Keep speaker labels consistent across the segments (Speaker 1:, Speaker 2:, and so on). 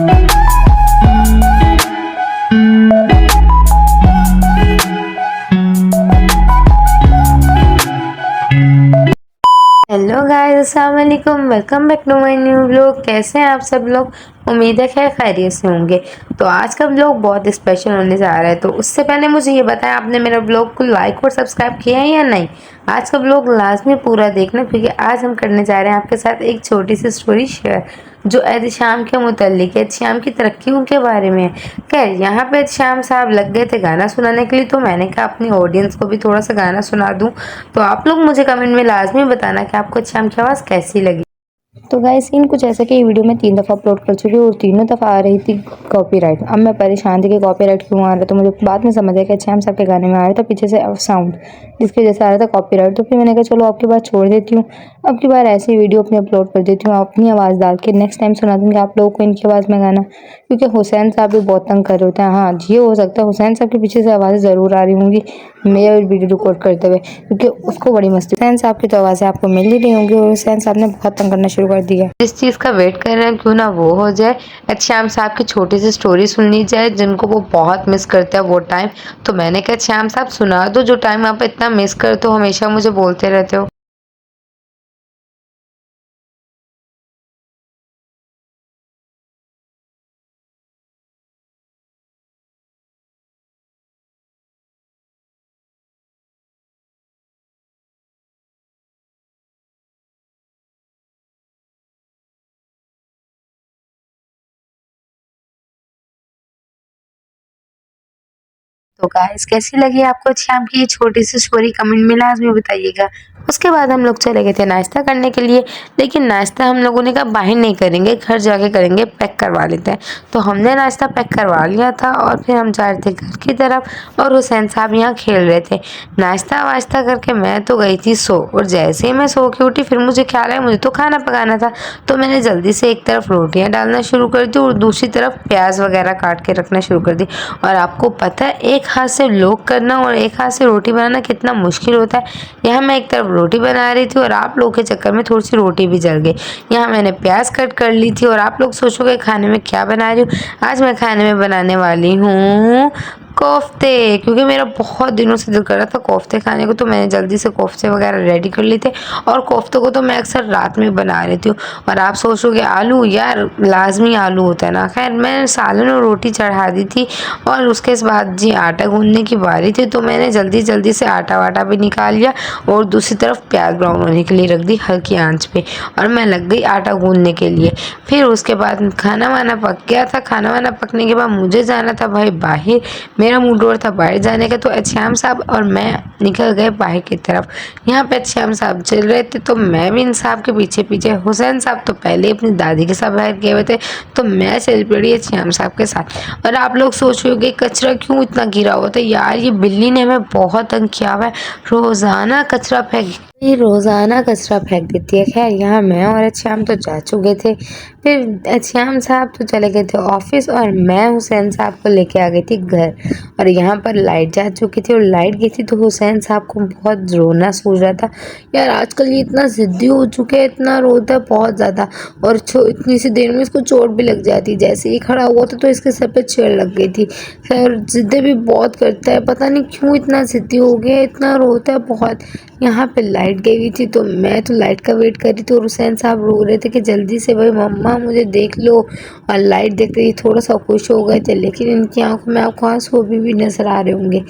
Speaker 1: Hello guys, अस्सलाम वालेकुम। Welcome back to my new vlog. कैसे हैं आप सब लोग? उम्मीद है खैर खैरियत से होंगे। तो आज का व्लॉग बहुत स्पेशल होने जा रहा है। तो उससे पहले मुझे ये बताएं, आपने मेरा व्लॉग को लाइक और सब्सक्राइब किया है या नहीं? आज का व्लॉग लाजमी पूरा देखना, क्योंकि आज हम करने जा रहे हैं आपके साथ एक छोटी सी स्टोरी शेयर, जो एहतशाम के मुतालिक है, एहतशाम की तरक्कियों के बारे में है। खैर, यहाँ पे एहतशाम साहब लग गए थे गाना सुनाने के लिए, तो मैंने कहा अपनी ऑडियंस को भी थोड़ा सा गाना सुना दूँ। तो आप लोग मुझे कमेंट में लाजमी बताना कि आपको एहतशाम की आवाज़ कैसी लगी। तो गाइस, सीन कुछ ऐसा कि ये वीडियो मैं 3 दफ़ा अपलोड कर चुकी हूँ और तीनों दफ़ा आ रही थी कॉपीराइट। अब मैं परेशान थी कि कॉपीराइट क्यों आ रहा था, तो मुझे बाद में समझ आया कि एहतशाम साहब के गाने में आ रहा था पीछे से साउंड, जिसकी वजह से आ रहा था कॉपीराइट। तो फिर मैंने कहा चलो अब की बार छोड़ देती हूँ, अब की बार ऐसी वीडियो अपनी अपलोड कर देती हूँ, अपनी आवाज़ डाल के। नेक्स्ट टाइम सुना दूँगी आप लोगों को इनकी आवाज़ में गाना, क्योंकि हुसैन साहब भी बहुत तंग कर रहे होते हैं। हाँ, ये हो सकता है हुसैन साहब के पीछे से आवाज़ें ज़रूर आ रही होंगी मेरा वीडियो रिकॉर्ड करते हुए, क्योंकि उसको बड़ी मस्ती। हुसैन साहब की तो आवाज़ें आपको मिल ही रही होंगी और हुसैन साहब ने बहुत तंग करना शुरू कर दिया। जिस चीज़ का वेट कर रहे हैं, क्यों ना वो हो जाए। एहतशाम साहब की छोटी सी स्टोरी सुन ली जाए, जिनको वो बहुत मिस करते हैं वो टाइम। तो मैंने कहा एहतशाम साहब सुना दो, जो टाइम आप इतना मिस करते हो, हमेशा मुझे बोलते रहते हो। तो गाइस, कैसी लगी आपको शाम की ये छोटी सी स्टोरी? कमेंट में लाजमी बताइएगा। उसके बाद हम लोग चले गए थे नाश्ता करने के लिए, लेकिन नाश्ता हम लोगों ने कहा बाहर नहीं करेंगे, घर जाके करेंगे, पैक करवा लेते हैं। तो हमने नाश्ता पैक करवा लिया था और फिर हम जा रहे थे घर की तरफ, और हुसैन साहब यहाँ खेल रहे थे। नाश्ता वाश्ता करके मैं तो गई थी सो, और जैसे ही मैं सो के उठी फिर मुझे ख्याल आया मुझे तो खाना पकाना था। तो मैंने जल्दी से एक तरफ रोटियां डालना शुरू कर दी और दूसरी तरफ प्याज वगैरह काट के रखना शुरू कर दी। और आपको पता है, एक हाथ से लोग करना और एक हाथ से रोटी बनाना कितना मुश्किल होता है। यहाँ मैं एक तरफ रोटी बना रही थी और आप लोग के चक्कर में थोड़ी सी रोटी भी जल गई। यहाँ मैंने प्याज कट कर ली थी, और आप लोग सोचोगे खाने में क्या बना रही हूँ। आज मैं खाने में बनाने वाली हूँ कोफ्ते, क्योंकि मेरा बहुत दिनों से दिल कर रहा था कोफ्ते खाने को। तो मैंने जल्दी से कोफ्ते वगैरह रेडी कर लिए थे, और कोफ्तों को तो मैं अक्सर रात में बना लेती हूँ। और आप सोचोगे आलू, यार लाजमी आलू होता है ना। खैर, मैं सालन और रोटी चढ़ा दी थी, और उसके बाद जी आटा गूंदने की बारी थी। तो मैंने जल्दी जल्दी से आटा वाटा भी निकाल लिया, और दूसरी तरफ प्याज ब्राउन होने के लिए रख दी हल्की आंच पे, और मैं लग गई आटा गूंदने के लिए। फिर उसके बाद खाना वाना पक गया था। खाना वाना पकने के बाद मुझे जाना था भाई बाहर, मेरा मूड और था बाहर जाने का। तो एहतशाम साहब और मैं निकल गए बाहर की तरफ। यहाँ पे एहतशाम साहब चल रहे थे, तो मैं भी इन साहब के पीछे पीछे। हुसैन साहब तो पहले ही अपनी दादी के साथ बाहर गए हुए थे, तो मैं चल पड़ी एहतशाम साहब के साथ। और आप लोग सोच रहे होगे कचरा क्यों इतना गिरा हुआ था? यार, ये बिल्ली ने हमें बहुत तंग किया हुआ है, रोजाना कचरा फेंक, ये रोजाना कचरा फेंक देती है। खैर, यहाँ मैं और एहतशाम तो जा चुके थे। फिर एहतशाम साहब तो चले गए थे ऑफिस, और मैं हुसैन साहब को लेके आ गई थी घर। और यहाँ पर लाइट जा चुकी थी, और लाइट गई थी तो हुसैन साहब को बहुत रोना सूझ रहा था। यार, आजकल ये इतना जिद्दी हो चुके हैं, इतना रोता है बहुत ज़्यादा, और इतनी सी देर में इसको चोट भी लग जाती। जैसे ही खड़ा हुआ था तो इसके सर पे छेड़ लग गई थी। खैर, जिद्दें भी बहुत करता है, पता नहीं क्यों इतना जिद्दी हो गया, इतना रोता है बहुत। यहाँ पे लाइट गई हुई थी, तो मैं तो लाइट का वेट कर रही थी, और हुसैन साहब रो रहे थे कि जल्दी से भाई मम्मा मुझे देख लो। और लाइट देखते ही थोड़ा सा खुश हो गए थे, लेकिन इनकी आंखों में आपको आंसू अभी भी नजर आ रहे होंगे।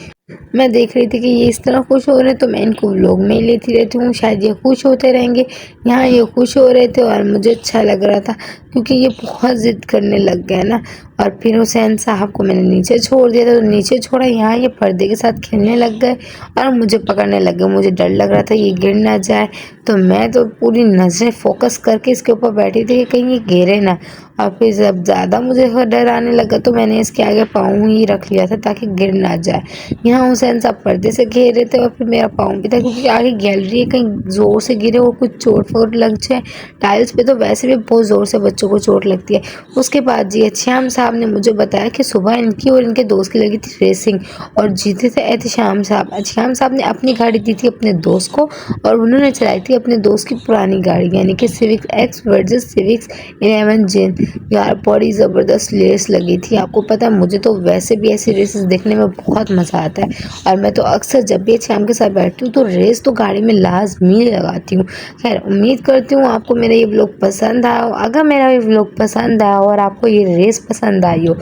Speaker 1: मैं देख रही थी कि ये इस तरह खुश हो रहे हैं, तो मैं इनको व्लॉग में ही लेती रहती हूँ, शायद ये खुश होते रहेंगे। यहाँ ये खुश हो रहे थे और मुझे अच्छा लग रहा था, क्योंकि ये बहुत ज़िद करने लग गए ना। और फिर हुसैन साहब को मैंने नीचे छोड़ दिया था, तो नीचे छोड़ा, यहाँ ये पर्दे के साथ खेलने लग गए और मुझे पकड़ने लग गए। मुझे डर लग रहा था ये गिर ना जाए, तो मैं तो पूरी नज़रें फोकस करके इसके ऊपर बैठी थी कि कहीं ये गिरे ना। और फिर जब ज़्यादा मुझे डर आने लगा, तो मैंने इसके आगे पाँव ही रख लिया था ताकि गिर ना जाए। यहाँ हुसैन साहब पर्दे से घेर रहे थे, और फिर मेरा पाँव भी था, क्योंकि आगे गैलरी है, कहीं ज़ोर से गिरे और कुछ चोट वोट लग जाए। टाइल्स पे तो वैसे भी बहुत ज़ोर से बच्चों को चोट लगती है। उसके बाद जी एहतशाम साहब ने मुझे बताया कि सुबह इनकी और इनके दोस्त की लगी थी रेसिंग, और जीते थे एहतशाम साहब। एहतशाम साहब ने अपनी गाड़ी दी थी अपने दोस्त को, और उन्होंने चलाई थी अपने दोस्त की पुरानी गाड़ी, यानी कि सिविक्स एक्स वर्सेस सिविक्स 11 जेन। यार बड़ी ज़बरदस्त रेस लगी थी। आपको पता है मुझे तो वैसे भी ऐसी रेसेस देखने में बहुत मज़ा आता है और मैं तो अक्सर जब भी श्याम के साथ बैठती हूँ तो रेस तो गाड़ी में लाज़मी लगाती हूँ। खैर उम्मीद करती हूँ आपको मेरा ये व्लॉग पसंद आया हो। अगर मेरा ये व्लॉग पसंद आया हो और आपको ये रेस पसंद आई हो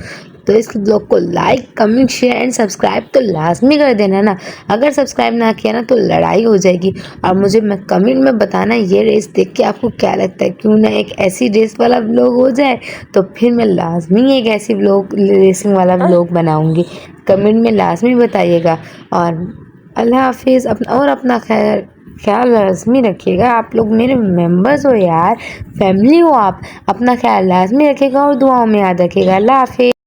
Speaker 1: तो इस ब्लॉग को like comment share and subscribe तो लाजमी कर देना ना। अगर सब्सक्राइब ना किया ना तो लड़ाई हो जाएगी। और मुझे कमेंट में बताना ये रेस देख के आपको क्या लगता है, क्यों ना एक ऐसी रेस वाला ब्लॉग हो जाए तो फिर मैं लाजमी एक ऐसी ब्लॉग रेसिंग वाला ब्लॉग बनाऊंगी। कमेंट में लाजमी बताइएगा और अल्लाह हाफिज़। अपना खैर ख्याल लाजमी रखिएगा। आप लोग मेरे मेंबर्स हो यार, फैमिली हो आप। अपना ख्याल लाजमी रखिएगा और दुआओं में याद रखिएगा। अल्लाह हाफिज़।